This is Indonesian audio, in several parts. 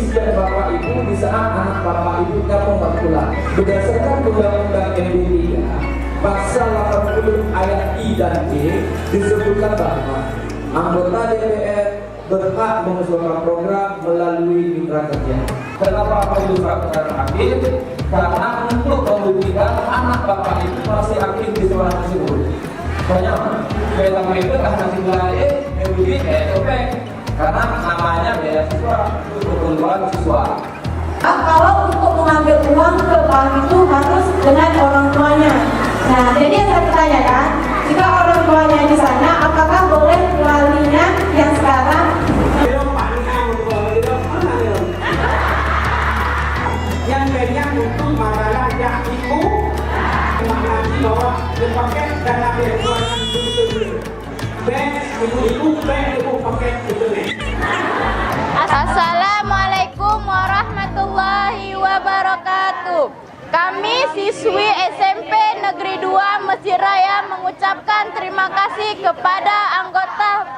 mengisi Bapak Ibu di saat anak Bapak Ibu kampung pulang. Berdasarkan Undang-Undang MD 3 Pasal 80 ayat I dan J disebutkan bahwa anggota DPR berhak mengusulkan program melalui mitra kerja. Kenapa perlu peraturan aktif? Karena untuk membuktikan anak Bapak Ibu masih aktif di sekolah tersebut. Soalnya, film itu anak nilai MBB karena namanya beasiswa untuk kebutuhan siswa. Kalau untuk mengambil uang ke bank itu harus dengan orang tuanya. Nah, jadi yang saya pertanyakan, jika orang tuanya di sana, apakah boleh melalinya yang sekarang? Yang banyak untuk masalah yang itu mengerti bahwa dipakai dana keluaran itu bank ibu pakai itu. Assalamualaikum warahmatullahi wabarakatuh. Kami siswi SMP Negeri 2 Mesir Raya mengucapkan terima kasih kepada anggota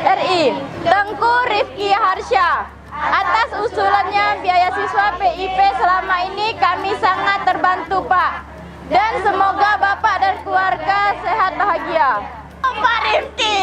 RI Tengku Rifki Harsha atas usulannya biaya siswa PIP. Selama ini kami sangat terbantu, Pak, dan semoga Bapak dan keluarga sehat bahagia. Pak Rifki.